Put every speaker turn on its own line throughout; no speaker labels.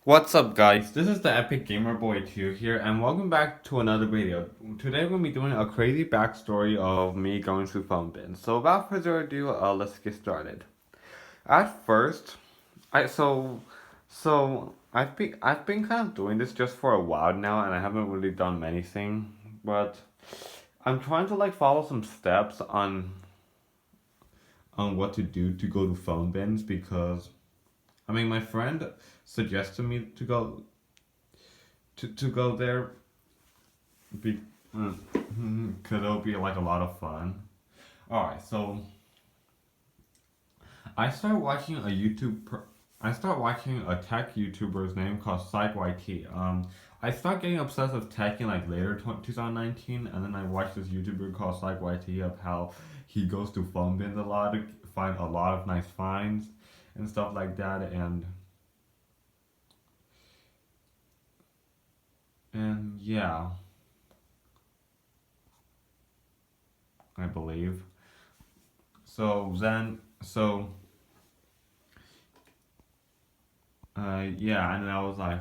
What's up guys, this is the Epic Gamer Boy 2 here and welcome back to another video. Today we're going to be doing a crazy backstory of me going through phone bins. So without further ado, let's get started. At first, I so so I've been kind of doing this just for a while now and I haven't really done many things, but I'm trying to like follow some steps on what to do to go to phone bins because my friend suggested me to go there be, because it'll be like a lot of fun. All right, so I started watching a I started watching a tech YouTuber's name called PsychYT. I started getting obsessed with tech in like later 2019, and then I watched this YouTuber called PsychYT of how he goes to phone bins a lot to find a lot of nice finds and stuff like that, and yeah, I believe. So yeah, and then I was like,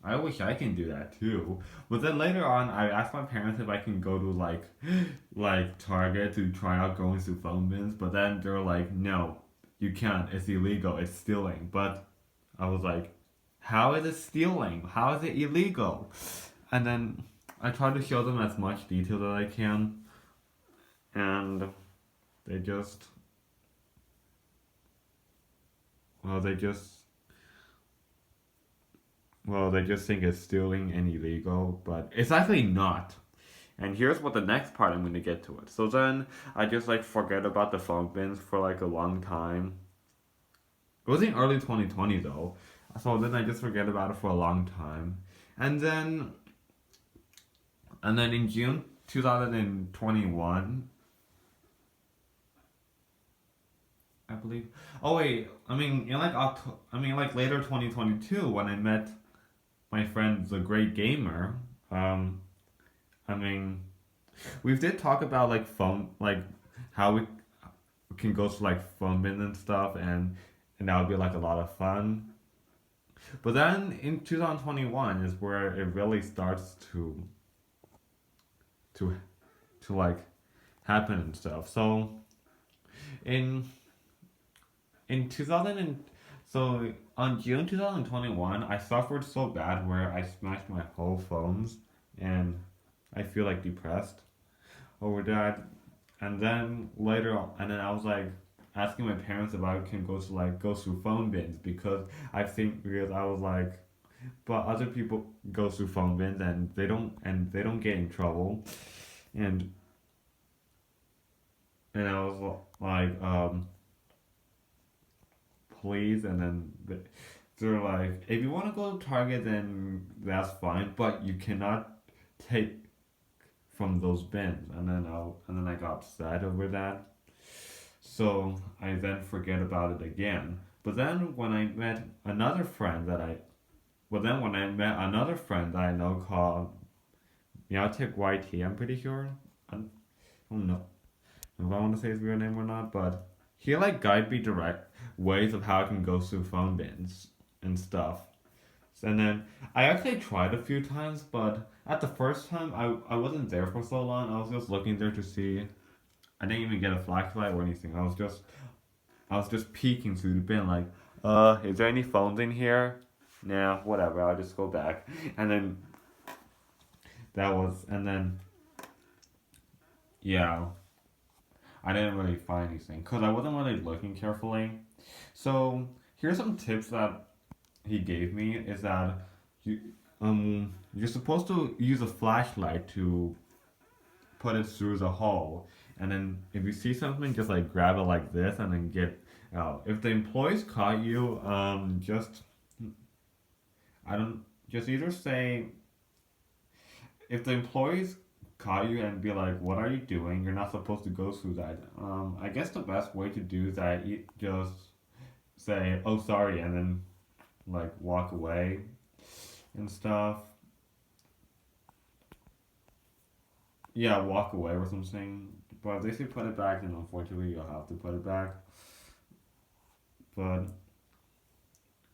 I wish I can do that too. But then later on, I asked my parents if I can go to like Target to try out going to phone bins. But then they were like, no, you can't. It's illegal. It's stealing. But I was like, how is it stealing? How is it illegal? And then I tried to show them as much detail that I can, and they just, well, they just think it's stealing and illegal, but it's actually not. And here's what the next part I'm going to get to it. So then I just like forget about the phone bins for like a long time. It was in early 2020 though. So then I just forget about it for a long time. And then in June 2021, I believe. Oh wait, in like like later 2022 when I met my friend the Great Gamer, I mean we did talk about like phone, like how we can go to like phone bins and stuff, and that would be like a lot of fun. But then in 2021 is where it really starts to to like happen and stuff. So in in 2000 and so on June 2021, I suffered so bad where I smashed my whole phones, and I feel like depressed over that. And then later on, and then I was like asking my parents if I can go through phone bins because I was like, but other people go through phone bins and they don't get in trouble, and I was like, please, and then they're like, if you want to go to Target, then that's fine, but you cannot take from those bins, and then I got upset over that. So I then forget about it again. But then when I met another friend that I, well then when I met another friend that I know called Meowtic YT, I'm pretty sure. I don't know if I want to say his real name or not, but he like guide me direct ways of how I can go through phone bins and stuff. And then I actually tried a few times, but at the first time I wasn't there for so long. I was just looking there to see. I didn't even get a flashlight or anything. I was just peeking through the bin, like, is there any phones in here? Nah, whatever. I'll just go back. And then and then yeah, I didn't really find anything because I wasn't really looking carefully. So here's some tips that he gave me: is that you you're supposed to use a flashlight to put it through the hole, and then if you see something, just like grab it like this and then get out. If the employees caught you, just I don't just either say if the employees caught you and be like, "What are you doing? You're not supposed to go through that." I guess the best way to do that just say, "Oh, sorry," and then like walk away and stuff. Yeah, walk away or something. But if they say put it back, then unfortunately you'll have to put it back. But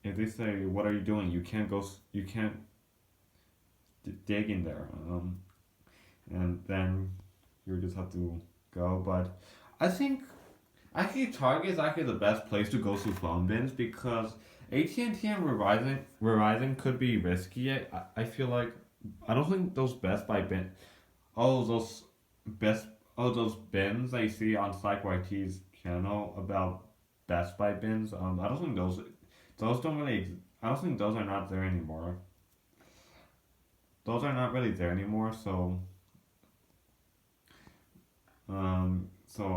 if they say, "What are you doing?" You can't go. You can't dig in there. And then you just have to go. But I think actually Target is actually the best place to go through phone bins because AT&T and Verizon could be risky. I feel like I don't think those Best Buy bin oh those best those bins I see on Psych YT's channel about Best Buy bins. I don't think those don't really. I don't think those are not there anymore. Those are not really there anymore. So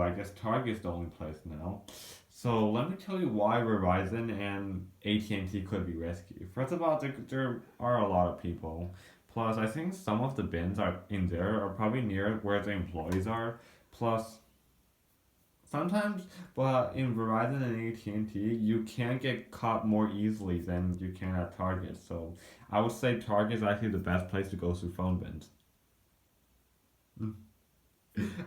I guess Target's the only place now. So let me tell you why Verizon and AT&T could be risky. First of all, there are a lot of people. Plus, I think some of the bins are in there are probably near where the employees are. Plus, sometimes, but in Verizon and AT&T, you can get caught more easily than you can at Target. So I would say Target is actually the best place to go through phone bins.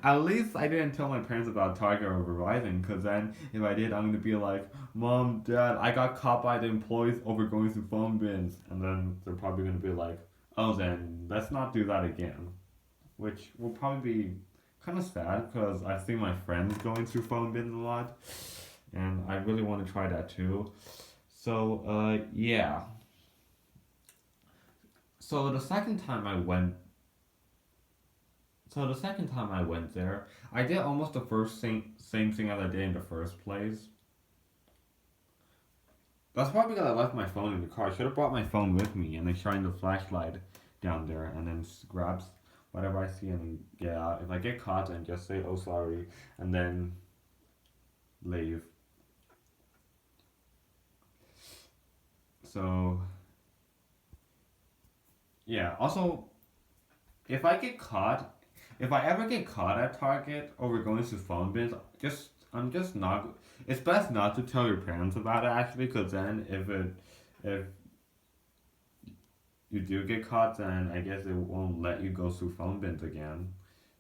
At least I didn't tell my parents about Target or Verizon, because then if I did, I'm going to be like, Mom, Dad, I got caught by the employees over going through phone bins. And then they're probably going to be like, oh, then let's not do that again. Which will probably be kind of sad, because I see my friends going through phone bins a lot. And I really want to try that too. So, yeah. So the second time I went So the second time I went there, I did almost the same thing as I did in the first place. That's probably because I left my phone in the car. I should have brought my phone with me and then shine the flashlight down there and then grabs whatever I see and then get out. If I get caught, then just say, oh, sorry, and then leave. So, yeah. Also, if I get caught, if I ever get caught at Target over going to phone bins, I'm just not. It's best not to tell your parents about it actually, because then if you do get caught, then I guess it won't let you go through phone bins again.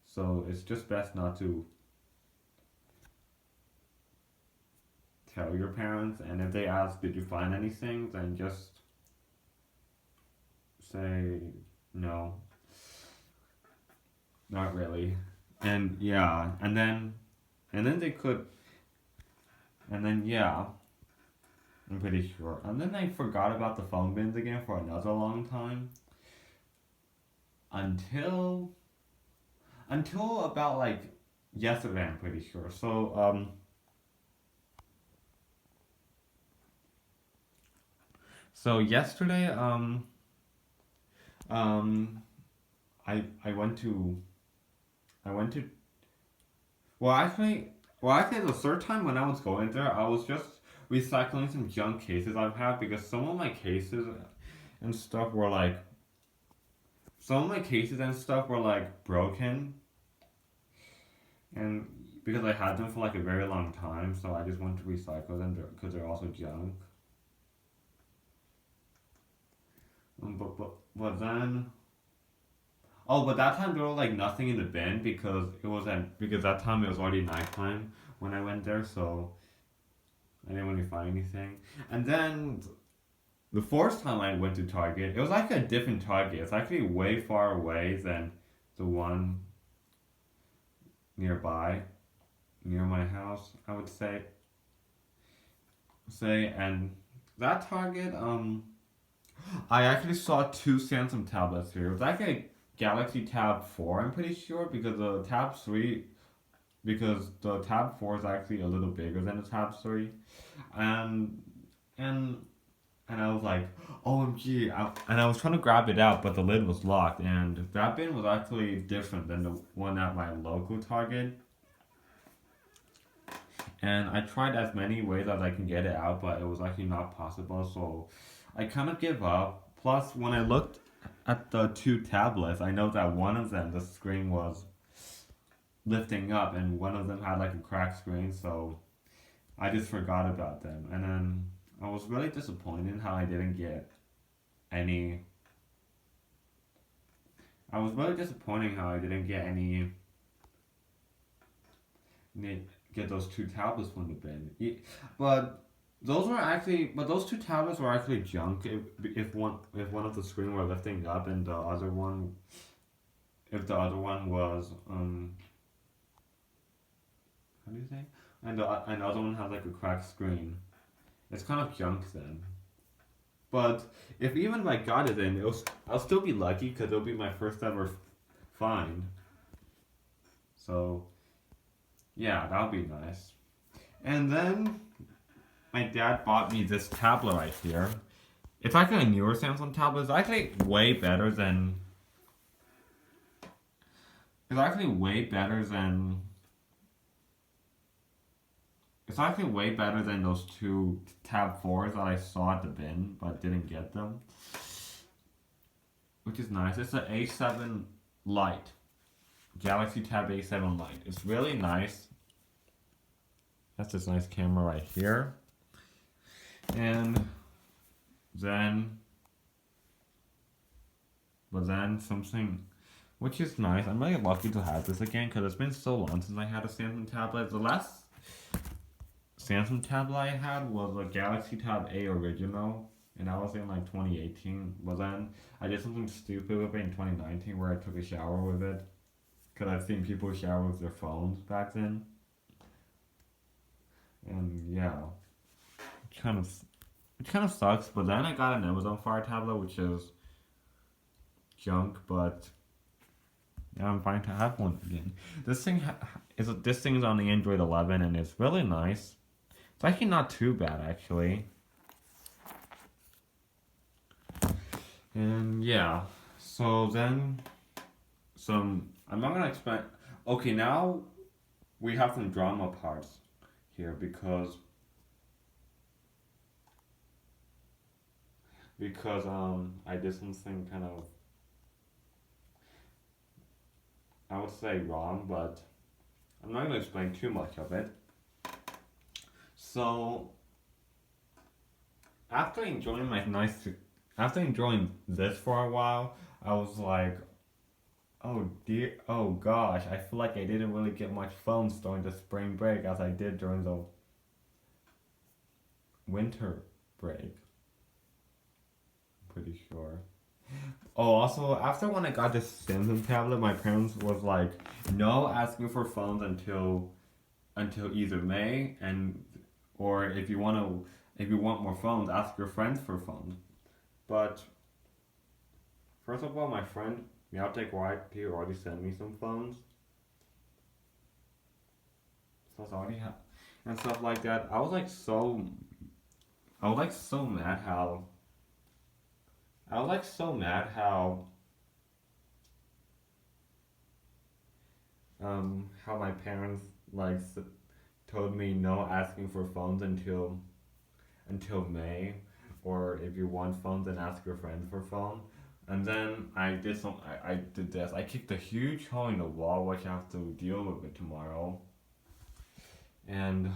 So it's just best not to tell your parents. And if they ask, did you find anything, then just say no, not really. And yeah, and then they could, and then yeah, I'm pretty sure. And then I forgot about the phone bins again for another long time until about like yesterday. I'm pretty sure. So yesterday um I went to I went to well actually the third time when I was going there I was just recycling some junk cases I've had because some of my cases and stuff were like broken and because I had them for like a very long time, so I just wanted to recycle them because they're also junk. But then but that time there was like nothing in the bin because that time it was already nighttime when I went there, so I didn't really find anything. And then the fourth time I went to Target, it was like a different Target. It's actually way far away than the one nearby, near my house. I would say, and that Target, I actually saw two Samsung tablets here. It was like a Galaxy Tab 4, I'm pretty sure, because the Tab 4 is actually a little bigger than the Tab 3. And and and I was like, OMG, and I was trying to grab it out, but the lid was locked, and that bin was actually different than the one at my local Target. And I tried as many ways as I can get it out, but it was actually not possible, so I kind of give up. Plus, when I looked at the two tablets, I know that one of them, the screen was lifting up, and one of them had like a cracked screen, so I just forgot about them. And then I was really disappointed how I didn't get any. I was really disappointed how I didn't get get those two tablets from the bin. But those were actually, but those two tablets were actually junk. If one of the screen were lifting up and the other one, if the other one was how do you say? And the other one has like a cracked screen. It's kind of junk then. But if even if I got it in, I'll still be lucky because it'll be my first ever find. So yeah, that'll be nice. And then my dad bought me this tablet right here. It's actually a newer Samsung tablet. It's actually way better than. It's actually way better than. It's actually way better than those two Tab 4s that I saw at the bin, but didn't get them. Which is nice. It's an A7 Lite. Galaxy Tab A7 Lite. It's really nice. That's this nice camera right here. And then, but then something, which is nice. I'm really lucky to have this again because it's been so long since I had a Samsung tablet. The last Samsung tablet I had was a Galaxy Tab A Original, and that was in like 2018. But then I did something stupid with it in 2019 where I took a shower with it because I've seen people shower with their phones back then. And yeah, it kind of it kind of sucks. But then I got an Amazon Fire tablet, which is junk, but now I'm fine to have one again. This thing is on the Android 11, and it's really nice. It's actually not too bad, actually. And yeah, so then I'm not gonna expect. Okay, now we have some drama parts here because I did something kind of, I would say, wrong, but I'm not gonna explain too much of it. So after enjoying after enjoying this for a while, I was like, oh dear, oh gosh, I feel like I didn't really get much phones during the spring break as I did during the winter break. I'm pretty sure. Oh, also, after when I got this Samsung tablet, my parents was like, no asking for phones until either May and or if you want more phones, ask your friends for phones. But first of all, my friend Meowtech YP already sent me some phones, so it's already and stuff like that. I was like so mad how I was like so mad how my parents told me no asking for phones until May, or if you want phones, then ask your friends for phone. And then I did this. I kicked a huge hole in the wall, which I have to deal with it tomorrow. And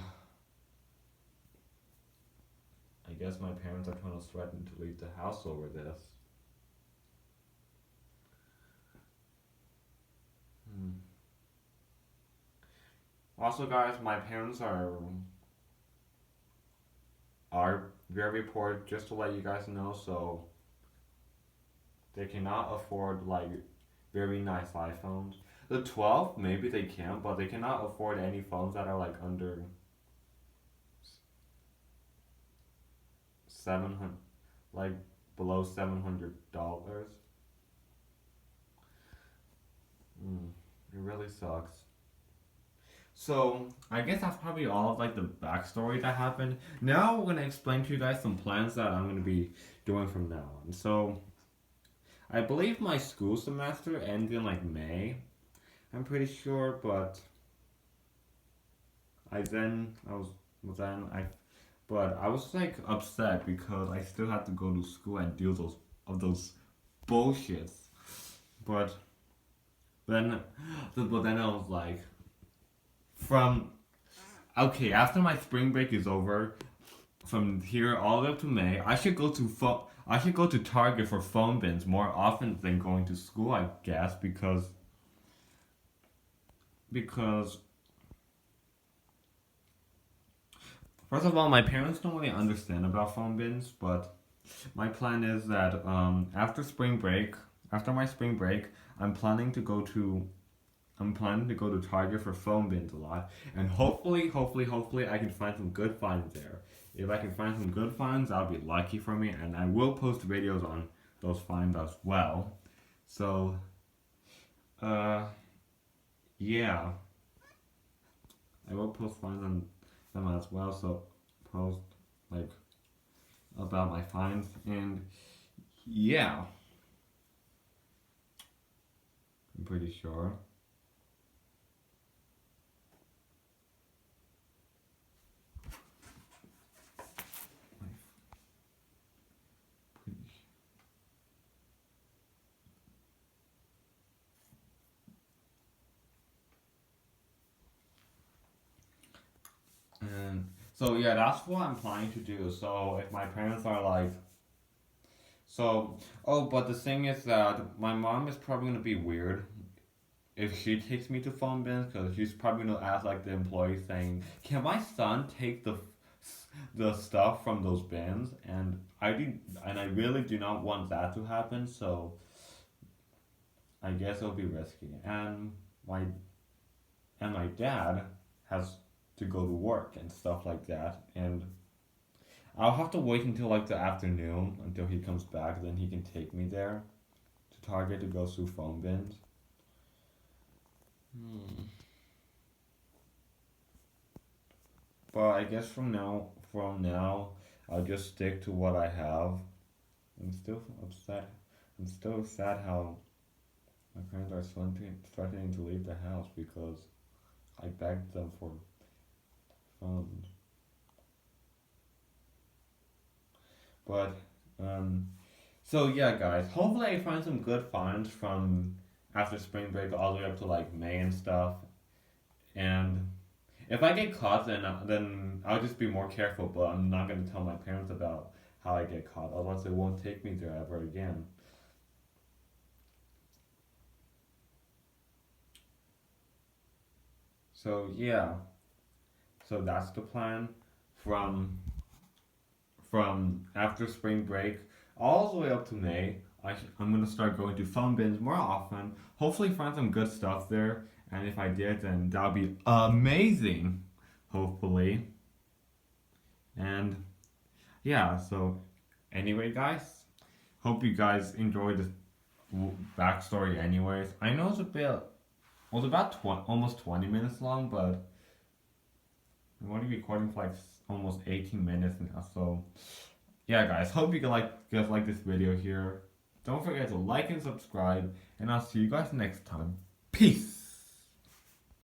I guess my parents are trying to threaten to leave the house over this. Hmm. Also, guys, my parents are very poor. Just to let you guys know, so they cannot afford like very nice iPhones. The 12, maybe they can, but they cannot afford any phones that are like under 700, like below $700. Mm, it really sucks. So I guess that's probably all of like the backstory that happened. Now we're gonna explain to you guys some plans that I'm gonna be doing from now on. So I believe my school semester ends in like May. I'm pretty sure, but I was then but I was like upset because I still had to go to school and deal those bullshits. But then, but then I was like, from okay, after my spring break is over, from here all the way up to May, I should go to Target for phone bins more often than going to school, I guess, because First of all, my parents don't really understand about phone bins, but my plan is that after my spring break, I'm planning to go to Target for phone bins a lot, and hopefully, I can find some good finds there. If I can find some good finds, that'll be lucky for me, and I will post videos on those finds as well. So, uh, yeah, I will post finds on them as well. So, post like about my finds, and yeah, I'm pretty sure. And so yeah, that's what I'm planning to do. So if my parents are like, so oh, but the thing is that my mom is probably gonna be weird if she takes me to phone bins because she's probably gonna ask like the employee saying, "Can my son take the stuff from those bins?" And I really do not want that to happen. So I guess it'll be risky. And my dad has to go to work and stuff like that, and I'll have to wait until like the afternoon until he comes back. Then he can take me there to Target to go through phone bins. Hmm. But I guess from now, I'll just stick to what I have. I'm still upset. I'm still sad how my parents are starting to leave the house because I begged them for phones. But um, so yeah, guys. Hopefully, I find some good finds from after spring break all the way up to like May and stuff. And if I get caught, then I'll just be more careful. But I'm not gonna tell my parents about how I get caught, otherwise they won't take me there ever again. So yeah, so that's the plan from after spring break all the way up to May. I'm gonna start going to phone bins more often. Hopefully, find some good stuff there. And if I did, then that'll be amazing. Hopefully, and yeah. So anyway, guys, hope you guys enjoyed this backstory. Anyways, I know it was about almost 20 minutes long, but I'm only recording for like almost 18 minutes now. So yeah, guys, hope you guys like this video here. Don't forget to like and subscribe, and I'll see you guys next time. Peace.